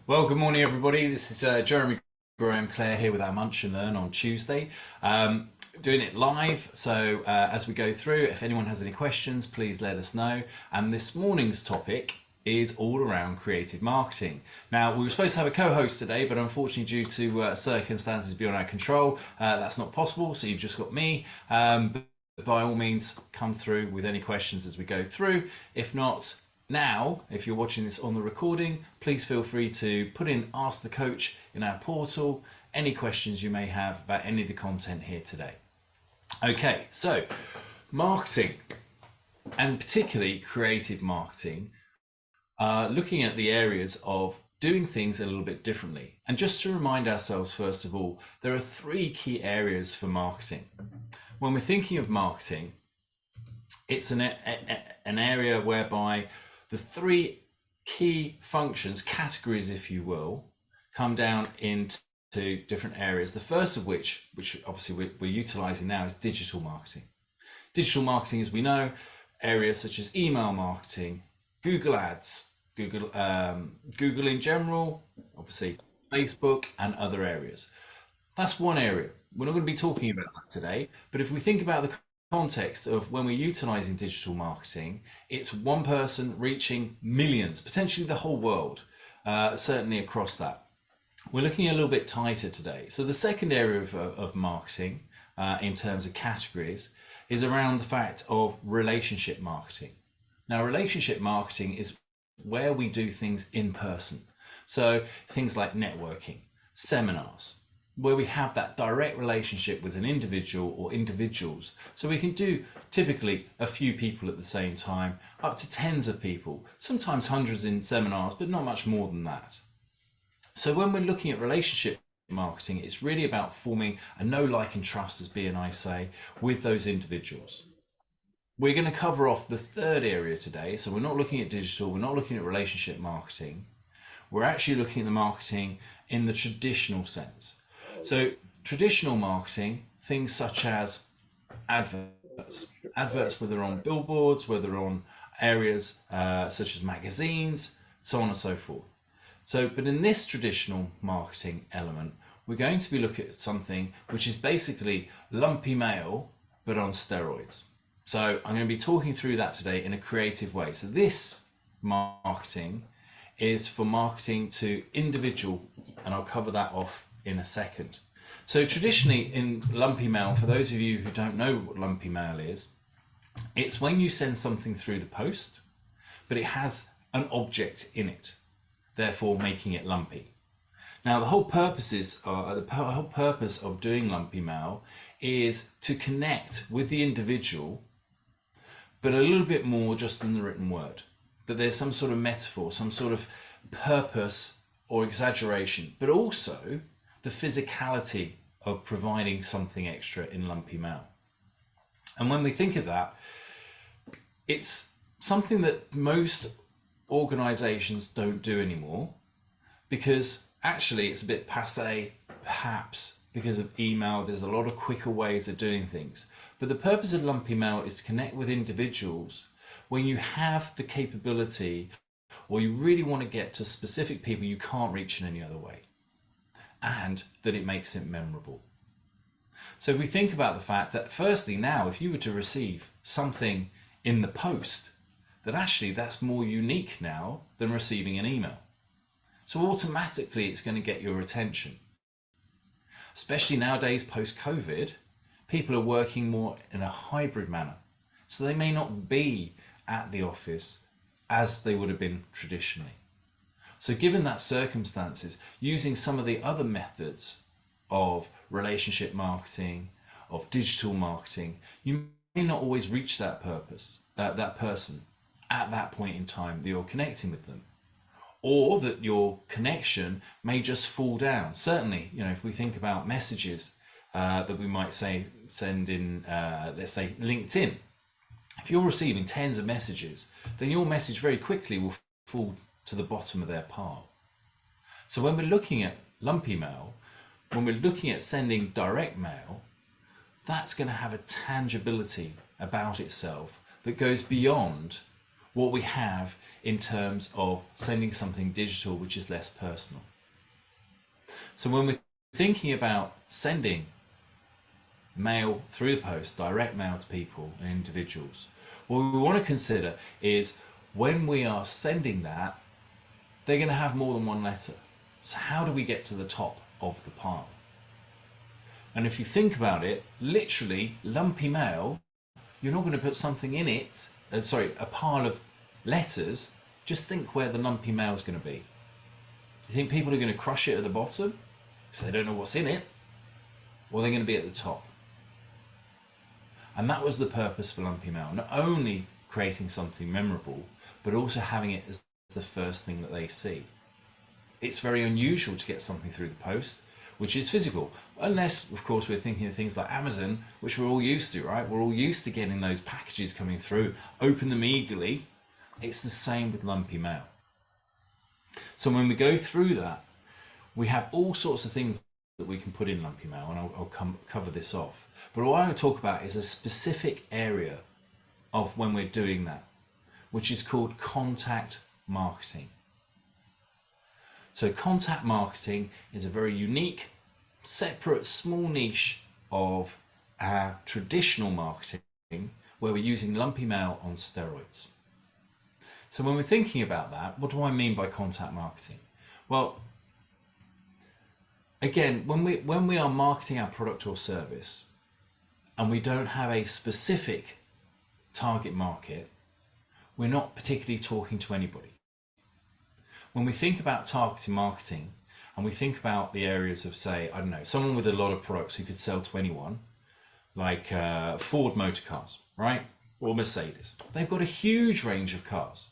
Well, good morning, everybody. This is Jeremy Graham-Clare here with our Munch and Learn on Tuesday. Doing it live, so as we go through, if anyone has any questions, please let us know. And this morning's topic is all around creative marketing. Now, we were supposed to have a co-host today, but unfortunately due to circumstances beyond our control, that's not possible, so you've just got me. But by all means, come through with any questions as we go through. If not, now, if you're watching this on the recording, please feel free to put in Ask the Coach in our portal, any questions you may have about any of the content here today. Okay, so marketing, and particularly creative marketing, looking at the areas of doing things a little bit differently. And just to remind ourselves, first of all, there are three key areas for marketing. When we're thinking of marketing, it's an area whereby the three key functions, categories if you will, come down into different areas. The first of which obviously we're utilizing now, is digital marketing. Digital marketing, as we know, areas such as email marketing, Google Ads, Google in general, obviously Facebook and other areas. That's one area. We're not going to be talking about that today, but if we think about the context of when we're utilizing digital marketing, it's one person reaching millions, potentially the whole world, certainly across that. We're looking a little bit tighter today. So the second area of marketing in terms of categories is around the fact of relationship marketing. Now, relationship marketing is where we do things in person. So things like networking, seminars, where we have that direct relationship with an individual or individuals. So we can do typically a few people at the same time, up to tens of people, sometimes hundreds in seminars, but not much more than that. So when we're looking at relationship marketing, it's really about forming a know, like and trust, as B and I say, with those individuals. We're going to cover off the third area today. So we're not looking at digital, we're not looking at relationship marketing. We're actually looking at the marketing in the traditional sense. So traditional marketing, things such as adverts, whether on billboards, whether on areas such as magazines, so on and so forth. So, but in this traditional marketing element, we're going to be looking at something which is basically lumpy mail, but on steroids. So I'm going to be talking through that today in a creative way. So this marketing is for marketing to individual, and I'll cover that off in a second. So traditionally in lumpy mail, for those of you who don't know what lumpy mail is, it's when you send something through the post, but it has an object in it, therefore making it lumpy. Now the whole purpose of doing lumpy mail is to connect with the individual, but a little bit more just than the written word. That there's some sort of metaphor, some sort of purpose or exaggeration, but also the physicality of providing something extra in lumpy mail. And when we think of that, it's something that most organizations don't do anymore, because actually it's a bit passé, perhaps because of email. There's a lot of quicker ways of doing things. But the purpose of lumpy mail is to connect with individuals when you have the capability, or you really want to get to specific people you can't reach in any other way, and that it makes it memorable. So if we think about the fact that firstly now, if you were to receive something in the post, that actually that's more unique now than receiving an email. So automatically it's going to get your attention. Especially nowadays post-COVID, people are working more in a hybrid manner. So they may not be at the office as they would have been traditionally. So given that circumstances, using some of the other methods of relationship marketing, of digital marketing, you may not always reach that person at that point in time that you're connecting with them, or that your connection may just fall down. Certainly, if we think about messages that we might send in, let's say LinkedIn, if you're receiving tens of messages, then your message very quickly will fall to the bottom of their pile. So when we're looking at lumpy mail, when we're looking at sending direct mail, that's going to have a tangibility about itself that goes beyond what we have in terms of sending something digital which is less personal. So when we're thinking about sending mail through the post, direct mail to people and individuals, what we want to consider is when we are sending that, they're going to have more than one letter. So how do we get to the top of the pile? And if you think about it, literally lumpy mail, you're not going to put something in it, a pile of letters. Just think where the lumpy mail is going to be. You think people are going to crush it at the bottom because they don't know what's in it, or they're going to be at the top? And that was the purpose for lumpy mail, not only creating something memorable, but also having it as the first thing that they see. It's very unusual to get something through the post which is physical, unless of course we're thinking of things like Amazon, which we're all used to, right? We're all used to getting those packages coming through, open them eagerly. It's the same with lumpy mail. So when we go through that, we have all sorts of things that we can put in lumpy mail, and I'll cover this off. But what I want to talk about is a specific area of when we're doing that, which is called contact marketing. So contact marketing is a very unique, separate, small niche of our traditional marketing where we're using lumpy mail on steroids. So when we're thinking about that, what do I mean by contact marketing? Well, again, when we are marketing our product or service and we don't have a specific target market, we're not particularly talking to anybody. When we think about targeted marketing and we think about the areas of, say, I don't know, someone with a lot of products who could sell to anyone, like Ford Motor Cars, right? Or Mercedes. They've got a huge range of cars,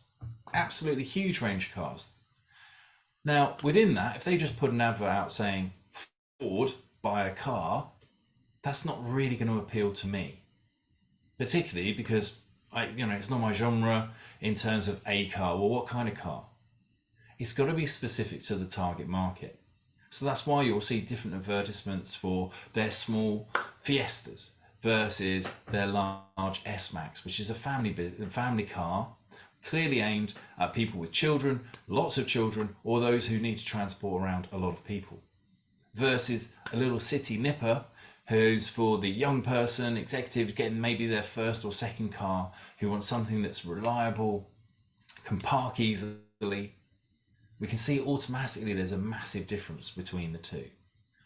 absolutely huge range of cars. Now, within that, if they just put an advert out saying, Ford, buy a car, that's not really going to appeal to me, particularly because it's not my genre in terms of a car. Well, what kind of car? It's got to be specific to the target market. So that's why you'll see different advertisements for their small Fiestas versus their large S-Max, which is a family car, clearly aimed at people with children, lots of children, or those who need to transport around a lot of people, versus a little city nipper who's for the young person, executive, getting maybe their first or second car, who wants something that's reliable, can park easily. We can see automatically there's a massive difference between the two,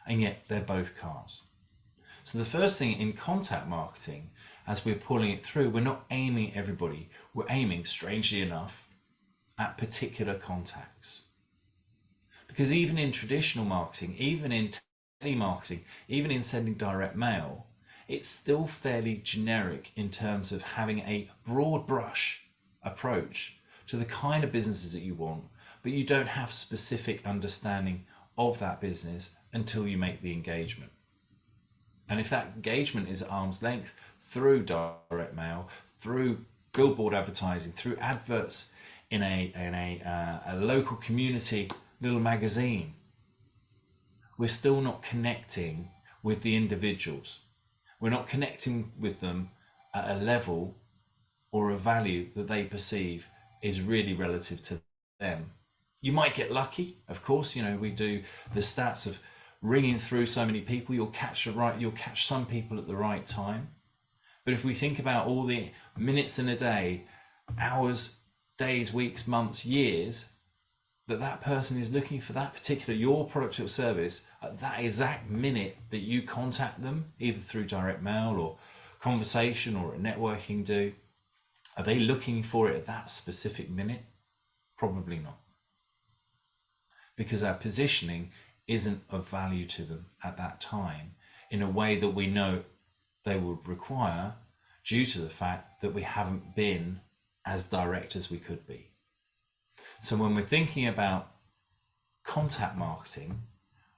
and yet they're both cars. So the first thing in contact marketing, as we're pulling it through, we're not aiming at everybody. We're aiming, strangely enough, at particular contacts. Because even in traditional marketing, even in telemarketing, even in sending direct mail, it's still fairly generic in terms of having a broad brush approach to the kind of businesses that you want, but you don't have specific understanding of that business until you make the engagement. And if that engagement is at arm's length through direct mail, through billboard advertising, through adverts in a local community little magazine, we're still not connecting with the individuals. We're not connecting with them at a level or a value that they perceive is really relative to them. You might get lucky, of course. We do the stats of ringing through so many people. You'll catch some people at the right time. But if we think about all the minutes in a day, hours, days, weeks, months, years, that person is looking for that particular, your product or service at that exact minute that you contact them, either through direct mail or conversation or a networking do, are they looking for it at that specific minute? Probably not. Because our positioning isn't of value to them at that time in a way that we know they would require, due to the fact that we haven't been as direct as we could be. So when we're thinking about contact marketing,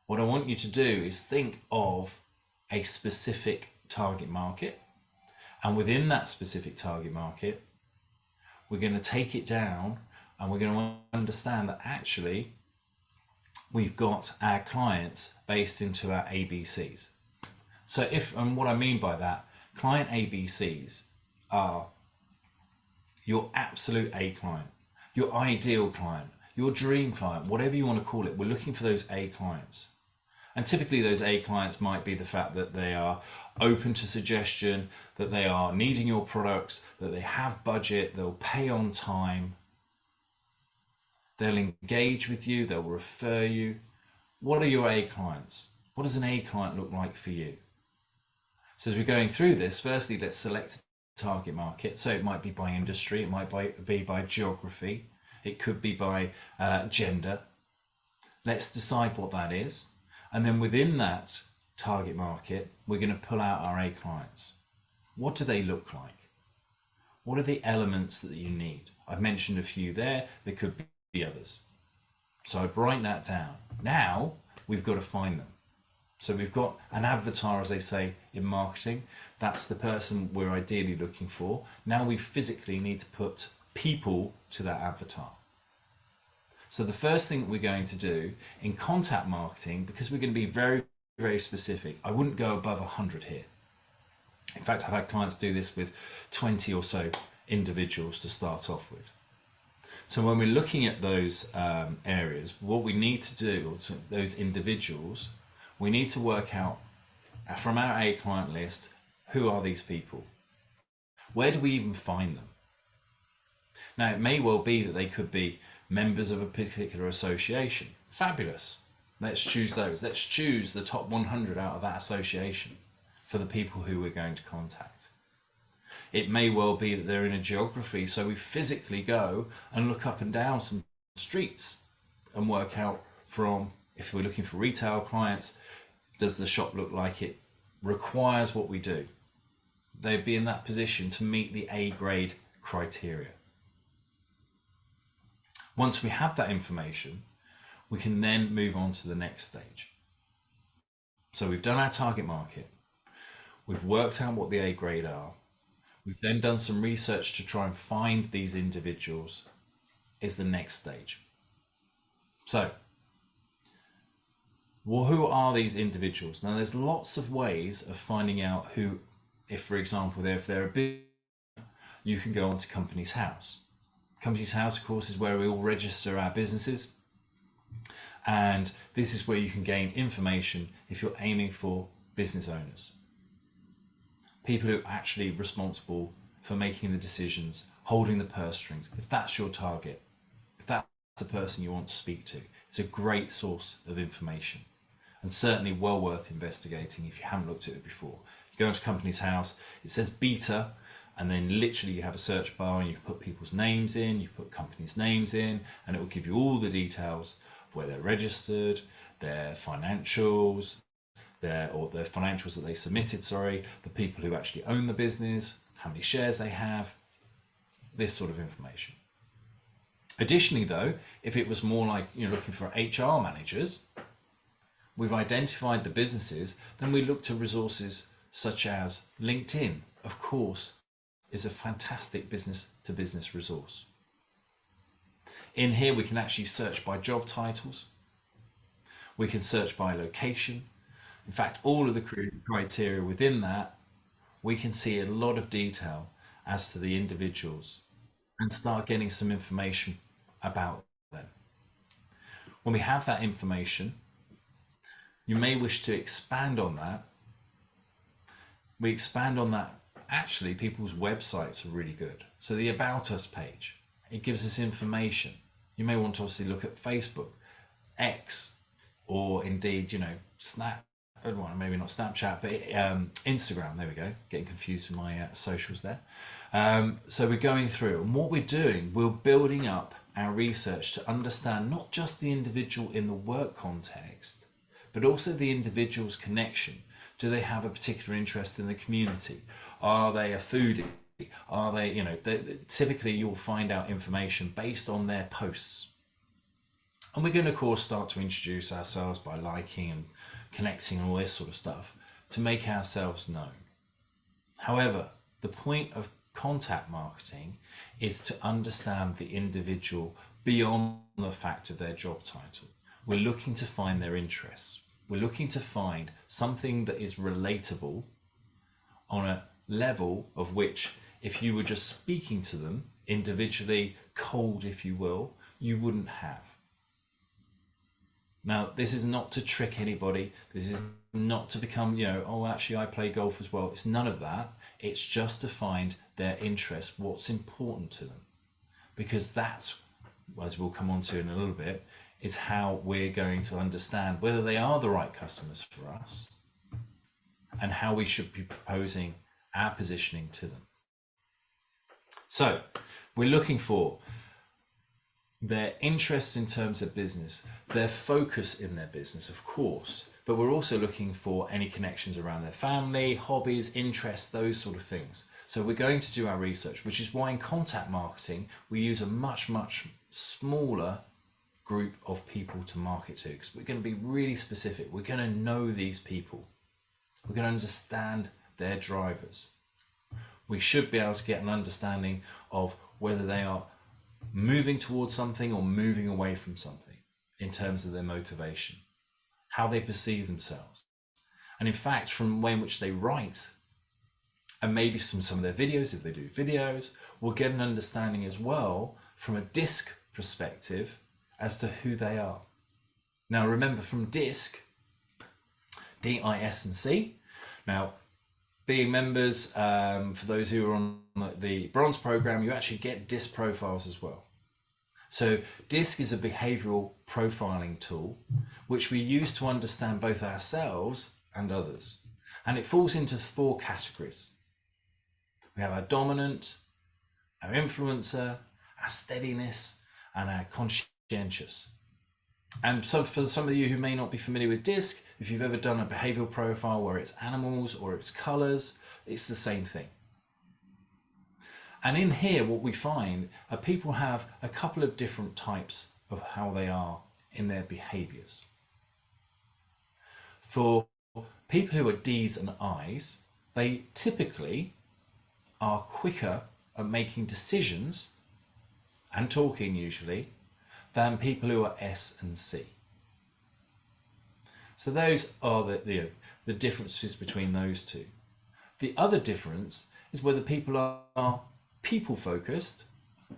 what I want you to do is think of a specific target market, and within that specific target market, we're going to take it down and we're going to understand that actually we've got our clients based into our ABCs. So and what I mean by that, client ABCs are your absolute A client. your ideal client, your dream client, whatever you want to call it. We're looking for those A clients. And typically those A clients might be the fact that they are open to suggestion, that they are needing your products, that they have budget, they'll pay on time, they'll engage with you, they'll refer you. What are your A clients? What does an A client look like for you? So as we're going through this, firstly, let's select a target market. So it might be by industry, it might be by geography, it could be by gender. Let's decide what that is. And then within that target market, we're going to pull out our A clients. What do they look like? What are the elements that you need? I've mentioned a few there. There could be others. So I'd write that down. Now we've got to find them. So we've got an avatar, as they say in marketing. That's the person we're ideally looking for. Now we physically need to put people to that avatar. So the first thing that we're going to do in contact marketing, because we're going to be very, very specific, I wouldn't go above 100 here. In fact, I've had clients do this with 20 or so individuals to start off with. So when we're looking at those areas, what we need to do, or those individuals, we need to work out from our A client list, who are these people? Where do we even find them? Now, it may well be that they could be members of a particular association. Fabulous. Let's choose those. Let's choose the top 100 out of that association for the people who we're going to contact. It may well be that they're in a geography, so we physically go and look up and down some streets and work out from, if we're looking for retail clients, does the shop look like it requires what we do? They'd be in that position to meet the A grade criteria. Once we have that information, we can then move on to the next stage. So we've done our target market. We've worked out what the A grade are. We've then done some research to try and find these individuals is the next stage. So, well, who are these individuals? Now, there's lots of ways of finding out who, if for example, if they're a big, you can go onto Companies House. Companies House, of course, is where we all register our businesses. And this is where you can gain information if you're aiming for business owners. People who are actually responsible for making the decisions, holding the purse strings. If that's your target, if that's the person you want to speak to, it's a great source of information and certainly well worth investigating if you haven't looked at it before. You go into Companies House, it says beta, and then literally you have a search bar and you can put people's names in, you put companies' names in, and it will give you all the details of where they're registered, their financials, their financials that they submitted, the people who actually own the business, how many shares they have, this sort of information. Additionally though, if it was more like you're looking for HR managers, we've identified the businesses, then we look to resources such as LinkedIn, of course, is a fantastic business-to-business resource. In here we can actually search by job titles, we can search by location. In fact, all of the criteria within that, we can see a lot of detail as to the individuals and start getting some information about them. When we have that information, you may wish to expand on that. We expand on that. Actually, people's websites are really good. So the About Us page, it gives us information. You may want to obviously look at Facebook, X, or indeed, Snap. Well, maybe not Snapchat, but Instagram. There we go. Getting confused with my socials there. So we're going through, and what we're doing, we're building up our research to understand not just the individual in the work context, but also the individual's connection. Do they have a particular interest in the community? Are they a foodie? Are they, typically you'll find out information based on their posts. And we're going to, of course, start to introduce ourselves by liking and connecting and all this sort of stuff to make ourselves known. However, the point of contact marketing is to understand the individual beyond the fact of their job title. We're looking to find their interests. We're looking to find something that is relatable on a level of which, if you were just speaking to them individually, cold, if you will, you wouldn't have. Now, this is not to trick anybody. This is not to become, oh, actually, I play golf as well. It's none of that. It's just to find their interest, what's important to them. Because that's, as we'll come on to in a little bit, is how we're going to understand whether they are the right customers for us and how we should be proposing our positioning to them. So we're looking for their interests in terms of business, their focus in their business, of course, but we're also looking for any connections around their family, hobbies, interests, those sort of things. So we're going to do our research, which is why in contact marketing, we use a much, much smaller group of people to market to, because we're going to be really specific. We're going to know these people. We're going to understand their drivers. We should be able to get an understanding of whether they are moving towards something or moving away from something in terms of their motivation, how they perceive themselves. And in fact, from the way in which they write, and maybe from some of their videos, if they do videos, we'll get an understanding as well from a DISC perspective as to who they are. Now remember, from DISC, D-I-S-C. Now, being members, for those who are on the bronze program, you actually get DISC profiles as well. So DISC is a behavioral profiling tool which we use to understand both ourselves and others. And it falls into 4 categories. We have our dominant, our influencer, our steadiness, and our conscientious. And so for some of you who may not be familiar with DISC, if you've ever done a behavioral profile where it's animals or it's colors, it's the same thing. And in here, what we find are people have a couple of different types of how they are in their behaviors. For people who are Ds and Is, they typically are quicker at making decisions and talking usually than people who are S and C. So those are the differences between those two. The other difference is whether people are people focused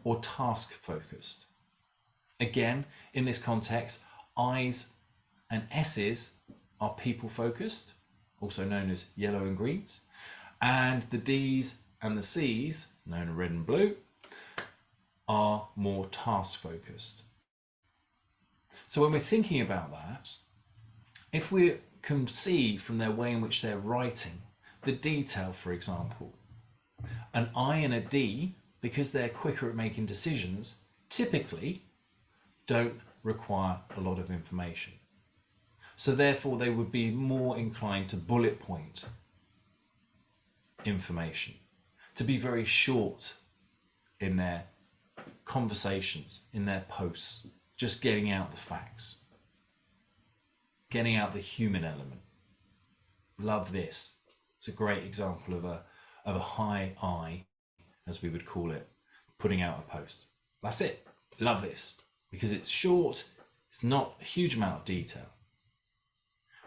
or task focused. Again, in this context, I's and S's are people focused, also known as yellow and greens, and the D's and the C's, known as red and blue, are more task focused. So when we're thinking about that, if we can see from their way in which they're writing, the detail, for example, an I and a D, because they're quicker at making decisions, typically don't require a lot of information. So therefore they would be more inclined to bullet point information, to be very short in their conversations, in their posts, just getting out the facts, getting out the human element. Love this. It's a great example of a high I, as we would call it, putting out a post. That's it. Love this, because it's short, it's not a huge amount of detail.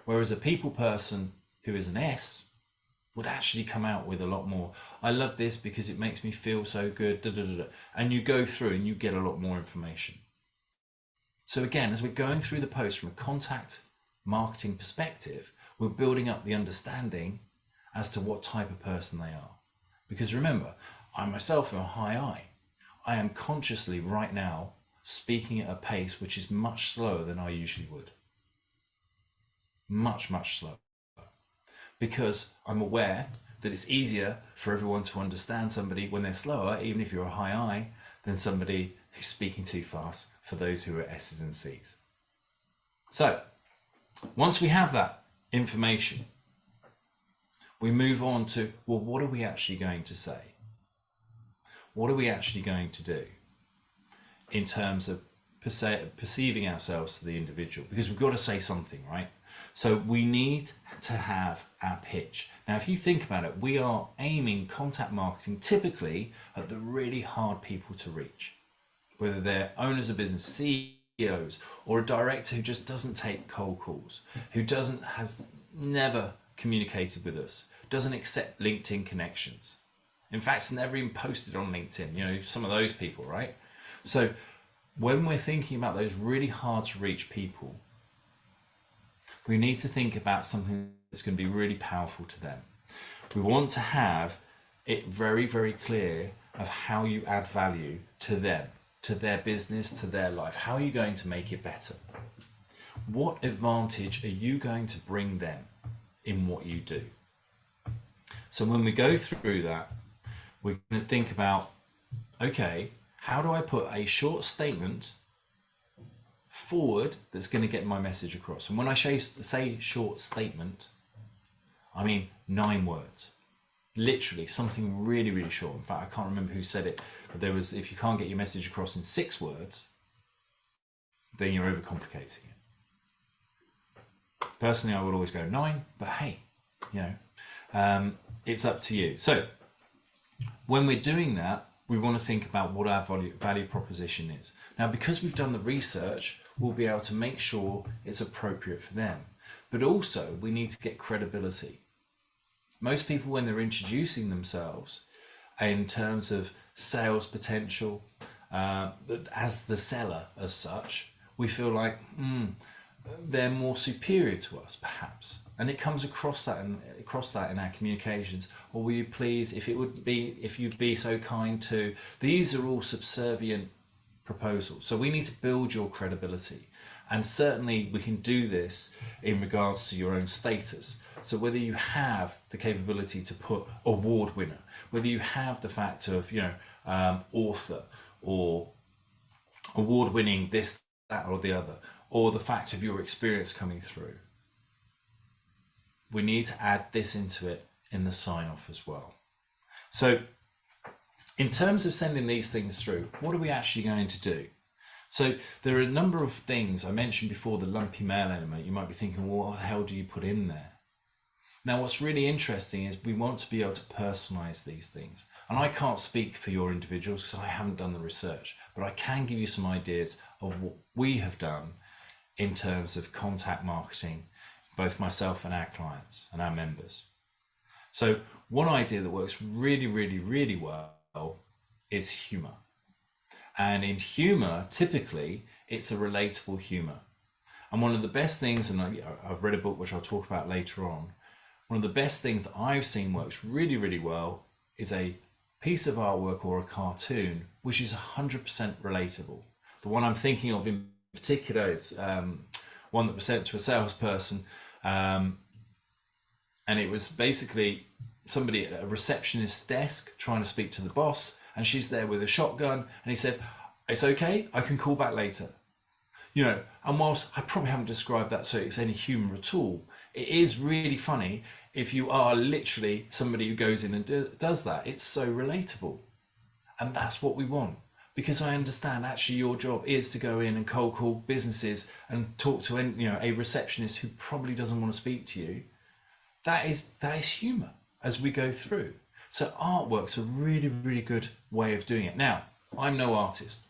Whereas a people person who is an S would actually come out with a lot more. I love this because it makes me feel so good, da, da, da, da. And you go through and you get a lot more information. So again, as we're going through the post from a contact marketing perspective, we're building up the understanding as to what type of person they are. Because remember, I myself am a high I. I am consciously right now speaking at a pace which is much slower than I usually would. Much, much slower. Because I'm aware that it's easier for everyone to understand somebody when they're slower, even if you're a high I, than somebody who's speaking too fast for those who are S's and C's. So, once we have that information, we move on to, well, what are we actually going to say? What are we actually going to do in terms of perceiving ourselves to the individual? Because we've got to say something, right? So we need to have our pitch. Now, if you think about it, we are aiming contact marketing typically at the really hard people to reach, whether they're owners of business, CEOs, or a director who just doesn't take cold calls, who has never communicated with us, doesn't accept LinkedIn connections. In fact, it's never even posted on LinkedIn, some of those people, right? So when we're thinking about those really hard to reach people, we need to think about something that's going to be really powerful to them. We want to have it very, very clear of how you add value to them, to their business, to their life. How are you going to make it better? What advantage are you going to bring them in what you do? So when we go through that, we're going to think about, okay, how do I put a short statement forward that's going to get my message across? And when I say short statement, I mean 9 words. Literally something really, really short. In fact, I can't remember who said it, but there was, if you can't get your message across in 6 words, then you're overcomplicating it. Personally, I would always go 9, but hey, you know, it's up to you. So when we're doing that, we want to think about what our value proposition is. Now, because we've done the research, we'll be able to make sure it's appropriate for them. But also, we need to get credibility. Most people, when they're introducing themselves in terms of sales potential, as the seller as such, we feel like they're more superior to us, perhaps, and it comes across that in our communications. Or will you please, if you'd be so kind to. These are all subservient proposals, so we need to build your credibility, and certainly we can do this in regards to your own status. So whether you have the capability to put award winner, whether you have the fact of author or award winning this, that, or the other, or the fact of your experience coming through, we need to add this into it in the sign off as well. So in terms of sending these things through, what are we actually going to do? So there are a number of things. I mentioned before the lumpy mail element. You might be thinking, well, what the hell do you put in there? Now, what's really interesting is we want to be able to personalize these things. And I can't speak for your individuals because I haven't done the research, but I can give you some ideas of what we have done in terms of contact marketing, both myself and our clients and our members. So one idea that works really, really, really well is humor. And in humor, typically, it's a relatable humor. And one of the best things, and I've read a book which I'll talk about later on, one of the best things that I've seen works really, really well is a piece of artwork or a cartoon which is 100% relatable. The one I'm thinking of in particular is one that was sent to a salesperson, and it was basically somebody at a receptionist's desk trying to speak to the boss, and she's there with a shotgun, and he said, "It's okay, I can call back later." And whilst I probably haven't described that so it's any humour at all, it is really funny if you are literally somebody who goes in and does that. It's so relatable. And that's what we want. Because I understand actually your job is to go in and cold call businesses and talk to a receptionist who probably doesn't want to speak to you. That is humour as we go through. So artwork's a really, really good way of doing it. Now, I'm no artist.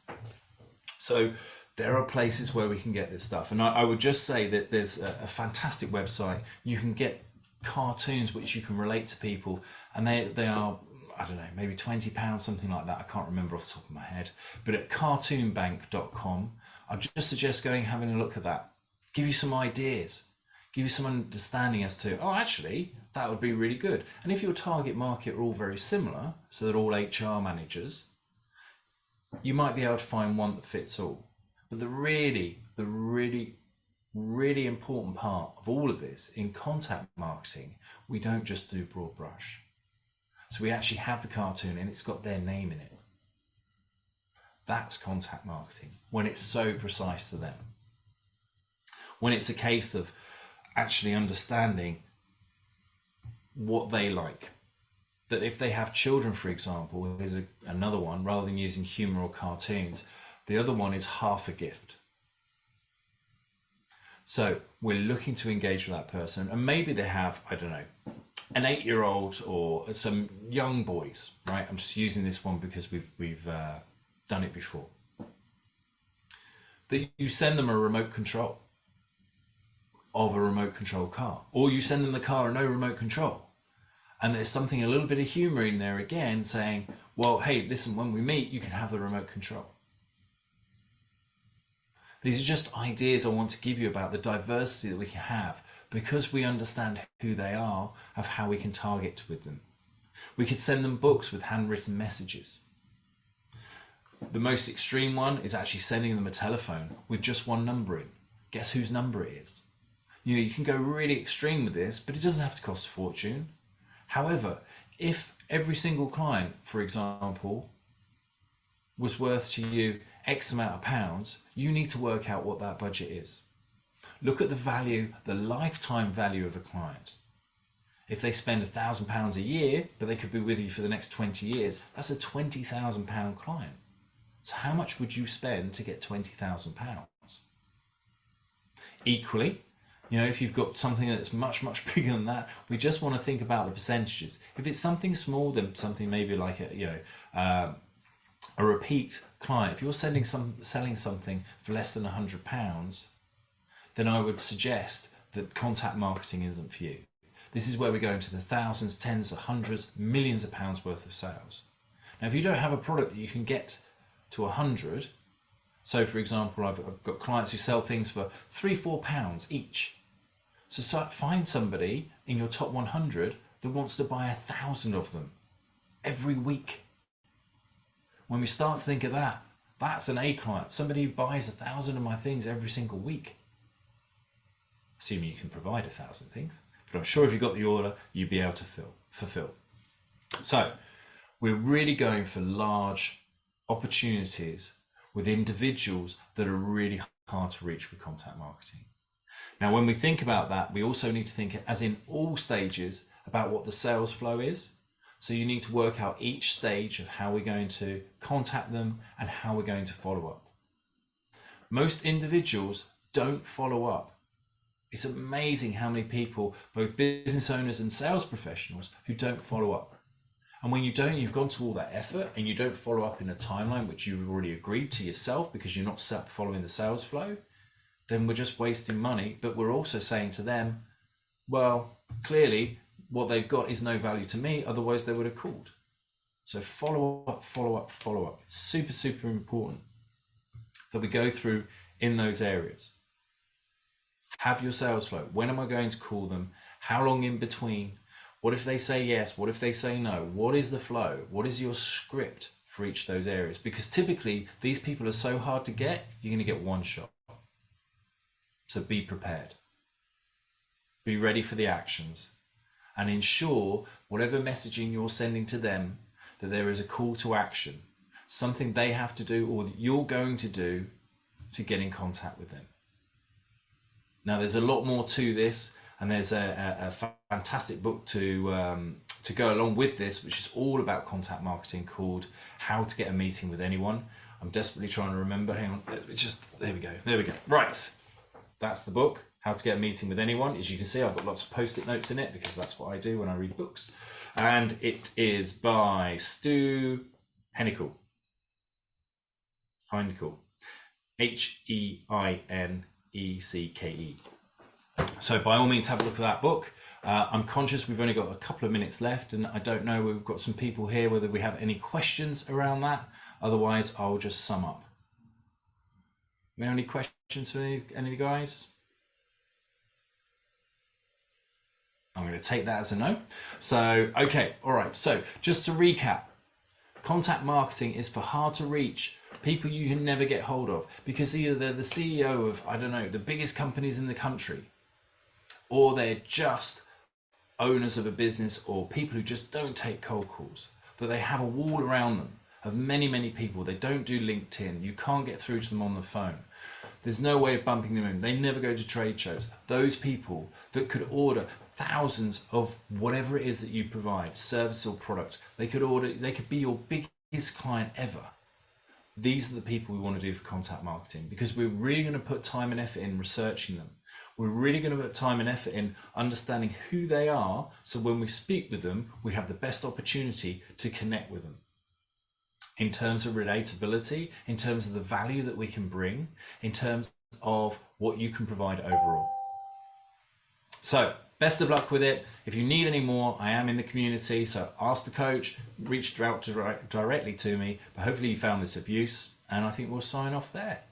So there are places where we can get this stuff. And I would just say that there's a fantastic website. You can get cartoons which you can relate to people, and they are, I don't know, maybe £20, something like that. I can't remember off the top of my head. But at cartoonbank.com, I'd just suggest going and having a look at that. Give you some ideas. Give you some understanding as to, oh, actually, that would be really good. And if your target market are all very similar, so they're all HR managers, you might be able to find one that fits all. But the really, really important part of all of this in contact marketing, we don't just do broad brush. So we actually have the cartoon and it's got their name in it. That's contact marketing, when it's so precise to them. When it's a case of actually understanding what they like. That if they have children, for example, here's another one, rather than using humor or cartoons, the other one is half a gift. So we're looking to engage with that person, and maybe they have, I don't know, an 8-year-old or some young boys, right? I'm just using this one because we've done it before. That you send them a remote control of a remote control car, or you send them the car and no remote control. And there's something, a little bit of humor in there again, saying, well, hey, listen, when we meet, you can have the remote control. These are just ideas I want to give you about the diversity that we can have because we understand who they are, of how we can target with them. We could send them books with handwritten messages. The most extreme one is actually sending them a telephone with just one number in. Guess whose number it is? You can go really extreme with this, but it doesn't have to cost a fortune. However, if every single client, for example, was worth to you X amount of pounds, you need to work out what that budget is. Look at the value, the lifetime value of a client. If they spend £1,000 a year, but they could be with you for the next 20 years, that's a £20,000 client. So how much would you spend to get £20,000? Equally, if you've got something that's much, much bigger than that, we just want to think about the percentages. If it's something small, then something maybe like a repeat client. If you're selling something for less than £100, then I would suggest that contact marketing isn't for you. This is where we go into the thousands, tens of hundreds, millions of pounds worth of sales. Now, if you don't have a product that you can get to 100, so for example, I've got clients who sell things for £3-4 each. So find somebody in your top 100 that wants to buy 1,000 of them every week. When we start to think of that, that's an A client, somebody who buys 1,000 of my things every single week. Assuming you can provide 1,000 things, but I'm sure if you got the order, you'd be able to fulfill. So we're really going for large opportunities with individuals that are really hard to reach with contact marketing. Now, when we think about that, we also need to think, as in all stages, about what the sales flow is. So you need to work out each stage of how we're going to contact them and how we're going to follow up. Most individuals don't follow up. It's amazing how many people, both business owners and sales professionals, who don't follow up. And when you don't, you've gone to all that effort and you don't follow up in a timeline which you've already agreed to yourself because you're not following the sales flow, then we're just wasting money. But we're also saying to them, well, clearly what they've got is no value to me, otherwise they would have called. So follow up, follow up, follow up. It's super, super important that we go through in those areas. Have your sales flow. When am I going to call them? How long in between? What if they say yes? What if they say no? What is the flow? What is your script for each of those areas? Because typically these people are so hard to get, you're going to get one shot. So be prepared. Be ready for the actions and ensure whatever messaging you're sending to them, that there is a call to action, something they have to do or that you're going to do to get in contact with them. Now, there's a lot more to this, and there's a fantastic book to go along with this, which is all about contact marketing, called How to Get a Meeting with Anyone. I'm desperately trying to remember. Hang on, there we go. Right, that's the book, How to Get a Meeting with Anyone. As you can see, I've got lots of post-it notes in it because that's what I do when I read books. And it is by Stu Heinecke. Heinecke. So by all means, have a look at that book. I'm conscious we've only got a couple of minutes left, and I don't know, we've got some people here whether we have any questions around that. Otherwise, I'll just sum up. Any questions for any of the guys? I'm going to take that as a no. So, okay, all right. So just to recap, contact marketing is for hard to reach people you can never get hold of, because either they're the CEO of, I don't know, the biggest companies in the country, or they're just owners of a business, or people who just don't take cold calls, that they have a wall around them of many, many people. They don't do LinkedIn. You can't get through to them on the phone. There's no way of bumping them in. They never go to trade shows. Those people that could order thousands of whatever it is that you provide, service or product, they could be your biggest client ever. These are the people we want to do for contact marketing, because we're really going to put time and effort in researching them. We're really going to put time and effort in understanding who they are, so when we speak with them, we have the best opportunity to connect with them. In terms of relatability, in terms of the value that we can bring, in terms of what you can provide overall. So, best of luck with it. If you need any more, I am in the community, so ask the coach, reach out directly to me, but hopefully you found this of use, and I think we'll sign off there.